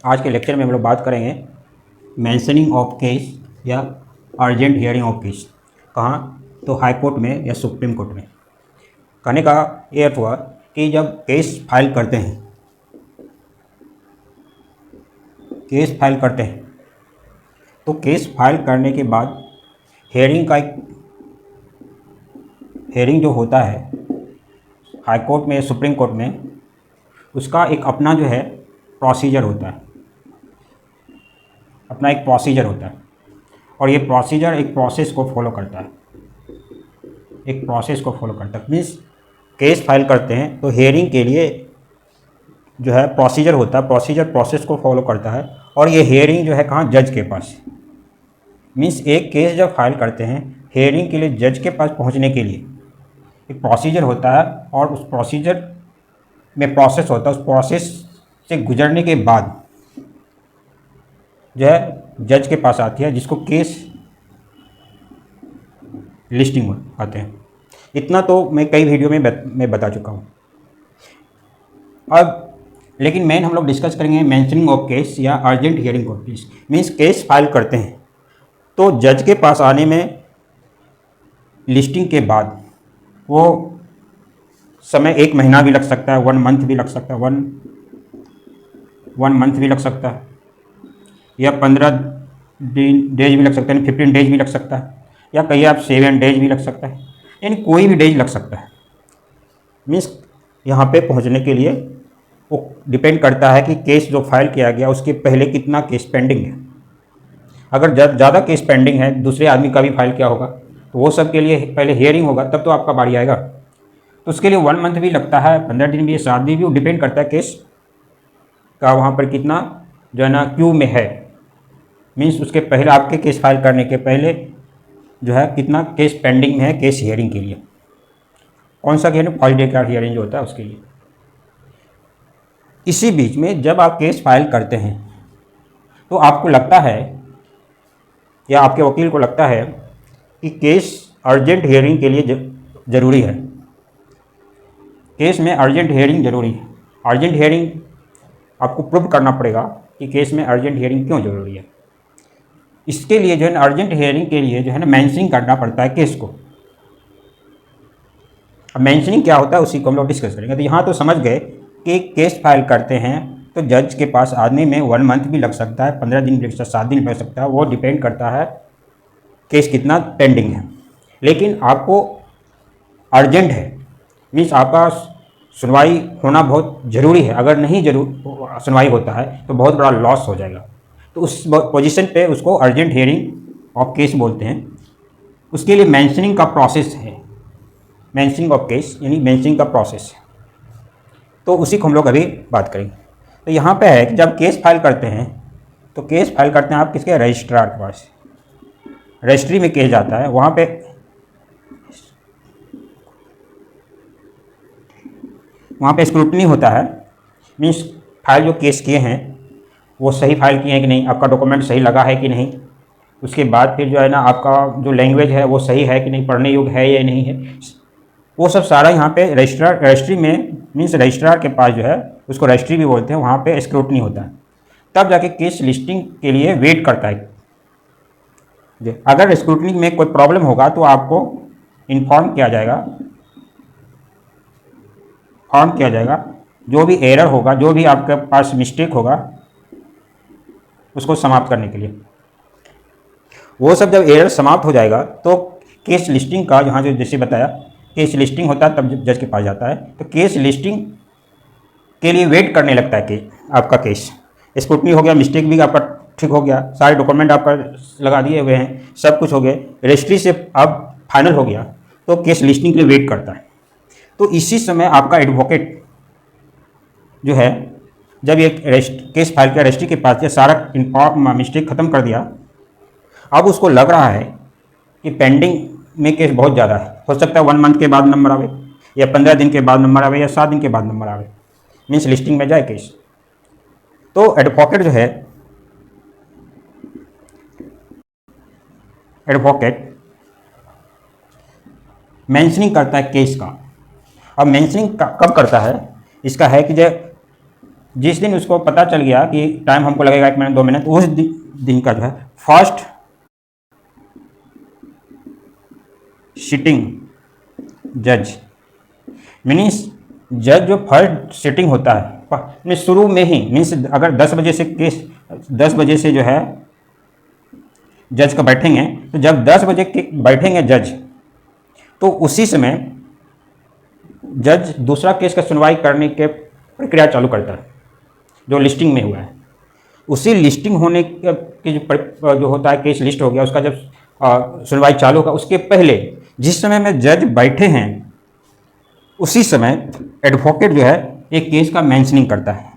आज के लेक्चर में हम लोग बात करेंगे मेंशनिंग ऑफ केस या अर्जेंट हियरिंग ऑफ केस। कहाँ? तो हाई कोर्ट में या सुप्रीम कोर्ट में। कहने का ये अर्थ हुआ कि जब केस फाइल करते हैं तो केस फाइल करने के बाद हेयरिंग जो होता है हाई कोर्ट में या सुप्रीम कोर्ट में, उसका एक अपना जो है प्रोसीजर होता है, अपना एक प्रोसीजर होता है। और ये प्रोसीजर एक प्रोसेस को फॉलो करता है, मीन्स केस फाइल करते हैं तो हेयरिंग के लिए जो है प्रोसीजर होता है, प्रोसेस को फॉलो करता है। और ये हेयरिंग जो है कहाँ? जज के पास। मीन्स एक केस जब फाइल करते हैं हेयरिंग के लिए जज के पास पहुँचने के लिए एक प्रोसीजर होता है, और उस प्रोसीजर में प्रोसेस होता है। उस प्रोसेस से गुजरने के बाद जो है जज के पास आती है, जिसको केस लिस्टिंग कहते हैं। इतना तो मैं कई वीडियो में मैं बता चुका हूँ। अब लेकिन मेन हम लोग डिस्कस करेंगे मेंशनिंग ऑफ केस या urgent hearing of case. Means case file करते हैं तो जज के पास आने में लिस्टिंग के बाद वो समय 1 महीना भी लग सकता है, 1 मंथ भी लग सकता है, 1 मंथ भी लग सकता है, या 15 डेज भी लग सकता है, 15 डेज भी लग सकता है, या कहीं आप 7 डेज भी लग सकता है, यानी कोई भी डेज लग सकता है। मीन्स यहाँ पे पहुँचने के लिए वो डिपेंड करता है कि केस जो फाइल किया गया उसके पहले कितना केस पेंडिंग है। अगर ज़्यादा केस पेंडिंग है, दूसरे आदमी का भी फाइल किया होगा, तो वो सब के लिए पहले हियरिंग होगा, तब तो आपका बारी आएगा। तो उसके लिए 1 मंथ भी लगता है, 15 दिन भी, 7 दिन भी, वो डिपेंड करता है केस का वहाँ पर कितना जो है ना क्यू में है। मीन्स उसके पहले आपके केस फाइल करने के पहले जो है कितना केस पेंडिंग में है केस हियरिंग के लिए। कौन सा हियरिंग? फर्स्ट डे का हियरिंग जो होता है उसके लिए। इसी बीच में जब आप केस फाइल करते हैं तो आपको लगता है या आपके वकील को लगता है कि केस अर्जेंट हियरिंग के लिए ज़रूरी है, केस में अर्जेंट हियरिंग ज़रूरी है। अर्जेंट हियरिंग आपको प्रूव करना पड़ेगा कि केस में अर्जेंट हियरिंग क्यों ज़रूरी है। इसके लिए जो है ना अर्जेंट हियरिंग के लिए जो है ना मेंशनिंग करना पड़ता है केस को। अब मेंशनिंग क्या होता है उसी को हम लोग डिस्कस करेंगे। तो यहाँ तो समझ गए कि केस फाइल करते हैं तो जज के पास आने में 1 मंथ भी लग सकता है, 15 दिन भी लग सकता है, 7 दिन भी लग सकता है, वो डिपेंड करता है केस कितना पेंडिंग है। लेकिन आपको अर्जेंट है, मीन्स आपका सुनवाई होना बहुत ज़रूरी है। अगर नहीं सुनवाई होता है तो बहुत बड़ा लॉस हो जाएगा। तो उस पोजीशन पे उसको अर्जेंट हियरिंग ऑफ केस बोलते हैं। उसके लिए मेंशनिंग का प्रोसेस है, मेंशनिंग ऑफ केस यानी मेंशनिंग का प्रोसेस है। तो उसी को हम लोग अभी बात करेंगे। तो यहाँ पे है कि जब केस फाइल करते हैं तो केस फाइल करते हैं आप किसके? रजिस्ट्रार के पास। रजिस्ट्री में केस जाता है, वहाँ पे स्क्रूटनी होता है। मीन्स फाइल जो केस किए हैं वो सही फाइल किए हैं कि नहीं, आपका डॉक्यूमेंट सही लगा है कि नहीं, उसके बाद फिर जो है ना आपका जो लैंग्वेज है वो सही है कि नहीं, पढ़ने योग्य है या नहीं है, वो सब सारा यहाँ पे रजिस्ट्री में, मीन्स रजिस्ट्रार के पास जो है, उसको रजिस्ट्री भी बोलते हैं, वहाँ पे स्क्रूटनी होता है। तब जाके केस लिस्टिंग के लिए वेट करता है। अगर स्क्रूटनी में कोई प्रॉब्लम होगा तो आपको इन्फॉर्म किया जाएगा, जो भी एरर होगा, जो भी आपके पास मिस्टेक होगा उसको समाप्त करने के लिए। वो सब जब एरर समाप्त हो जाएगा तो केस लिस्टिंग का, यहाँ जो जैसे बताया केस लिस्टिंग होता है, तब जज के पास जाता है। तो केस लिस्टिंग के लिए वेट करने लगता है कि आपका केस स्क्रूटनी हो गया, मिस्टेक भी आपका ठीक हो गया, सारे डॉक्यूमेंट आपका लगा दिए हुए हैं, सब कुछ हो गए, रजिस्ट्री से अब फाइनल हो गया, तो केस लिस्टिंग के लिए वेट करता है। तो इसी समय आपका एडवोकेट जो है, जब ये केस फाइल किया, रजिस्ट्री के पास या सारा मिस्टेक ख़त्म कर दिया, अब उसको लग रहा है कि पेंडिंग में केस बहुत ज़्यादा है। हो सकता है 1 मंथ के बाद नंबर आवे, या 15 दिन के बाद नंबर आवे, या 7 दिन के बाद नंबर आवे, मीन्स लिस्टिंग में जाए केस। तो एडवोकेट जो है, मेंशनिंग करता है केस का। अब मेंशनिंग कब करता है? इसका है कि जिस दिन उसको पता चल गया कि टाइम हमको लगेगा 1 मिनट 2 मिनट, उस दिन का जो है फर्स्ट सिटिंग जज, मीन्स जज जो फर्स्ट सिटिंग होता है शुरू में ही, मीन्स अगर 10 बजे से केस 10 बजे से जो है जज का बैठेंगे, तो जब 10 बजे के बैठेंगे जज, तो उसी समय जज दूसरा केस का सुनवाई करने के प्रक्रिया चालू करता है जो लिस्टिंग में हुआ है। उसी लिस्टिंग होने की जो होता है, केस लिस्ट हो गया, उसका जब सुनवाई चालू होगा, उसके पहले जिस समय में जज बैठे हैं उसी समय एडवोकेट जो है एक केस का मेंशनिंग करता है,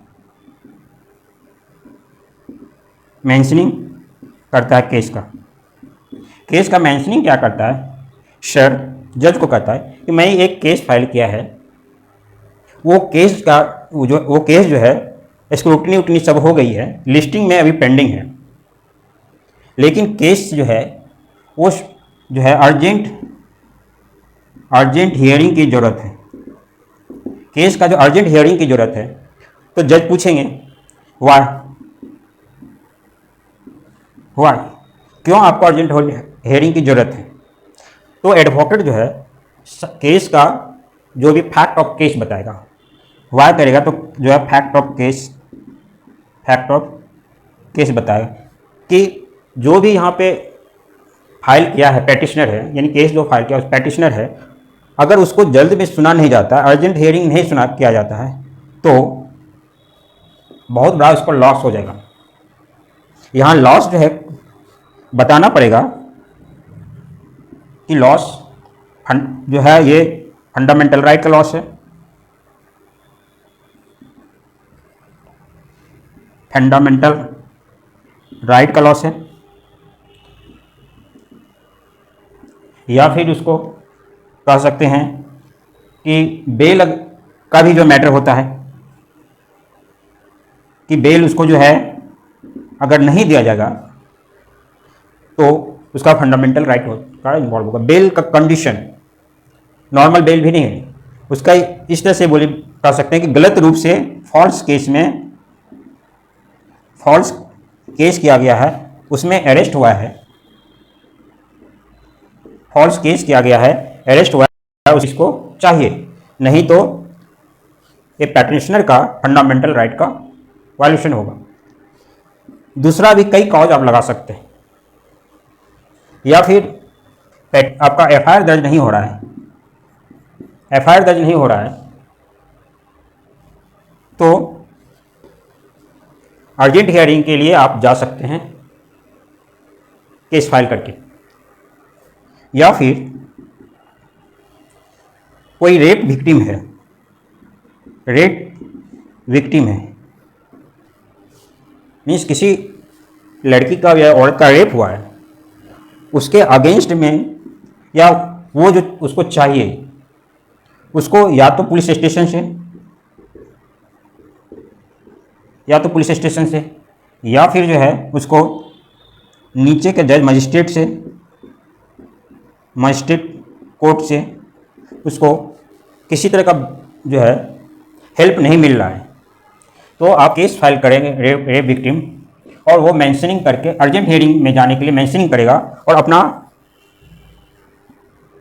मेंशनिंग करता है केस का मेंशनिंग क्या करता है, सर जज को कहता है कि मैं एक केस फाइल किया है, वो केस जो है स्क्रूटनी उटनी सब हो गई है, लिस्टिंग में अभी पेंडिंग है, लेकिन केस जो है वो जो है अर्जेंट हियरिंग की ज़रूरत है। केस का जो अर्जेंट हियरिंग की ज़रूरत है, तो जज पूछेंगे वाई, क्यों आपको अर्जेंट हियरिंग की ज़रूरत है। तो एडवोकेट जो है केस का जो भी फैक्ट ऑफ केस बताएगा, वाई करेगा, तो जो है फैक्ट ऑफ केस बताएगा कि जो भी यहाँ पे फाइल किया है पेटिशनर है, यानी केस जो फाइल किया उस पेटिशनर है, अगर उसको जल्द में सुना नहीं जाता, अर्जेंट हियरिंग नहीं सुना किया जाता है, तो बहुत बड़ा उसको लॉस हो जाएगा। यहाँ लॉस जो है बताना पड़ेगा कि लॉस जो है ये फंडामेंटल राइट का लॉस है, फंडामेंटल राइट का लॉस है, या फिर उसको कह सकते हैं कि बेल का भी जो मैटर होता है कि बेल उसको जो है अगर नहीं दिया जाएगा तो उसका फंडामेंटल राइट का इन्वॉल्व होगा। बेल का कंडीशन नॉर्मल बेल भी नहीं है, उसका इस तरह से कह सकते हैं कि गलत रूप से फॉल्स केस किया गया है, उसमें अरेस्ट हुआ है, फॉल्स केस किया गया है, अरेस्ट हुआ है, उसको चाहिए, नहीं तो ये पेटिशनर का फंडामेंटल राइट का वायलेशन होगा। दूसरा भी कई कॉज आप लगा सकते हैं, या फिर आपका एफआईआर दर्ज नहीं हो रहा है, तो अर्जेंट हियरिंग के लिए आप जा सकते हैं केस फाइल करके, या फिर कोई रेप विक्टिम है, मीन्स किसी लड़की का या औरत का रेप हुआ है, उसके अगेंस्ट में या वो जो उसको चाहिए, उसको या तो पुलिस स्टेशन से या फिर जो है उसको नीचे के जज मजिस्ट्रेट कोर्ट से उसको किसी तरह का जो है हेल्प नहीं मिल रहा है, तो आप केस फाइल करेंगे रेप विक्टिम, और वो मेंशनिंग करके अर्जेंट हियरिंग में जाने के लिए मेंशनिंग करेगा और अपना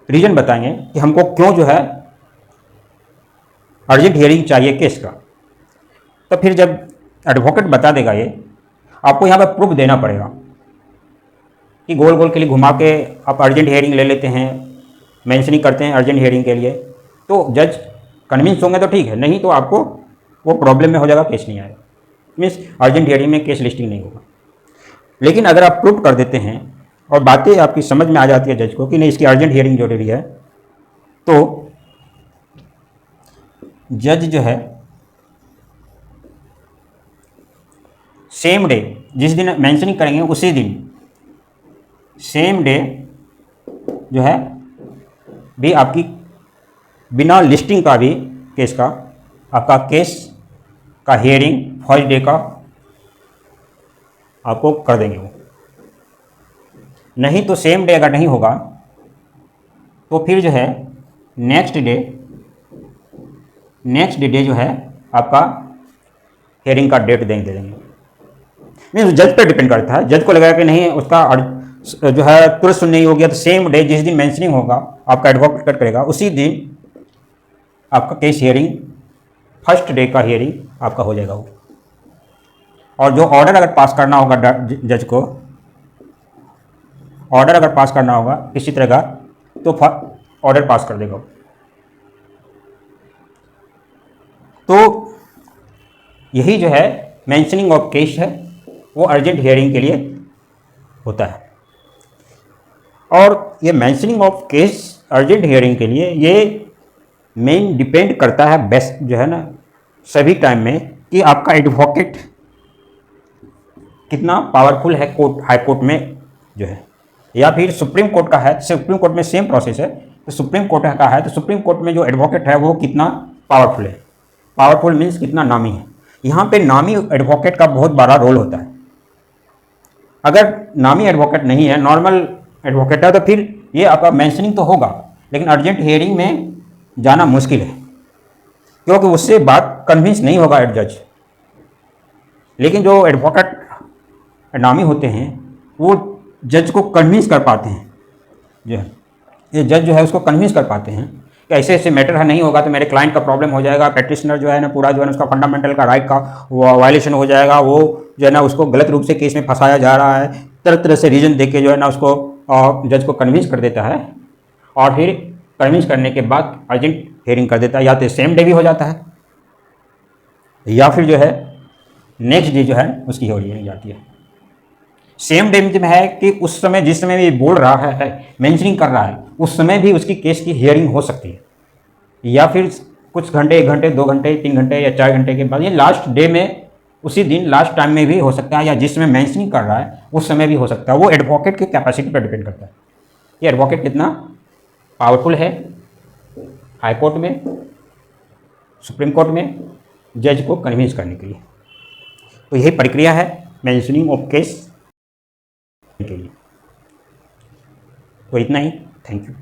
रीजन बताएंगे कि हमको क्यों जो है अर्जेंट हियरिंग चाहिए केस का। तो फिर जब एडवोकेट बता देगा, ये आपको यहाँ पर प्रूफ देना पड़ेगा कि गोल गोल के लिए घुमा के आप अर्जेंट हियरिंग ले लेते हैं, मेंशनिंग करते हैं अर्जेंट हियरिंग के लिए, तो जज कन्विंस होंगे तो ठीक है, नहीं तो आपको वो प्रॉब्लम में हो जाएगा, केस नहीं आएगा, मीन्स अर्जेंट हियरिंग में केस लिस्टिंग नहीं होगा। लेकिन अगर आप प्रूफ कर देते हैं और बातें आपकी समझ में आ जाती है जज को कि नहीं इसकी अर्जेंट हियरिंग जरूरी है, तो जज जो है सेम डे, जिस दिन मेंशनिंग करेंगे उसी दिन सेम डे जो है भी आपकी बिना लिस्टिंग का भी केस का आपका केस का हियरिंग फर्स्ट डे का आपको कर देंगे वो। नहीं तो सेम डे अगर नहीं होगा तो फिर जो है नेक्स्ट डे जो है आपका हेयरिंग का डेट दे देंगे। मीन्स जज पे डिपेंड करता है, जज को लगेगा कि नहीं उसका जो है तुरंत सुनने हो गया तो सेम डे जिस दिन मेंशनिंग होगा आपका एडवोकेट करेगा उसी दिन आपका केस हियरिंग, फर्स्ट डे का हियरिंग आपका हो जाएगा वो। और जो ऑर्डर अगर पास करना होगा जज को, ऑर्डर अगर पास करना होगा किसी तरह का तो ऑर्डर पास कर देगा। तो यही जो है मेंशनिंग ऑफ केस है वो अर्जेंट हियरिंग के लिए होता है। और ये mentioning of case urgent hearing के लिए ये मेन डिपेंड करता है बेस्ट जो है ना सभी टाइम में कि आपका एडवोकेट कितना पावरफुल है कोर्ट, हाई कोर्ट में जो है, या फिर सुप्रीम कोर्ट का है। सुप्रीम कोर्ट में सेम प्रोसेस है, तो सुप्रीम कोर्ट का है तो सुप्रीम कोर्ट में जो एडवोकेट है वो कितना पावरफुल है। पावरफुल मीन्स कितना नामी है। यहाँ पे नामी एडवोकेट का बहुत बड़ा रोल होता है। अगर नामी एडवोकेट नहीं है, नॉर्मल एडवोकेट है, तो फिर ये आपका मेंशनिंग तो होगा लेकिन अर्जेंट हियरिंग में जाना मुश्किल है क्योंकि उससे बात कन्विंस नहीं होगा जज। लेकिन जो एडवोकेट नामी होते हैं वो जज को कन्विंस कर पाते हैं, जो है ये जज जो है उसको कन्विंस कर पाते हैं कि ऐसे ऐसे मैटर है, नहीं होगा तो मेरे क्लाइंट का प्रॉब्लम हो जाएगा, पेटिशनर जो है ना पूरा जो है ना उसका फंडामेंटल का राइट का वायलेशन हो जाएगा, वो जो है ना उसको गलत रूप से केस में फंसाया जा रहा है, तरह तरह से रीजन देके जो है ना उसको जज को कन्विंस कर देता है और फिर कन्विंस करने के बाद अर्जेंट हियरिंग कर देता है। या तो सेम डे भी हो जाता है या फिर जो है नेक्स्ट डे जो है उसकी हियरिंग जाती है। सेम डे में है कि उस समय जिस समय भी बोल रहा है मेंशनिंग कर रहा है उस समय भी उसकी केस की हियरिंग हो सकती है, या फिर कुछ घंटे, 1 घंटे, 2 घंटे, 3 घंटे या 4 घंटे के बाद, ये लास्ट डे में उसी दिन लास्ट टाइम में भी हो सकता है, या जिस समय मेंशनिंग कर रहा है उस समय भी हो सकता है। वो एडवोकेट की कैपेसिटी पर डिपेंड करता है कि एडवोकेट कितना पावरफुल है हाई कोर्ट में, सुप्रीम कोर्ट में जज को कन्विंस करने के लिए। तो यही प्रक्रिया है मेंशनिंग ऑफ केस के लिए। तो इतना ही, थैंक यू।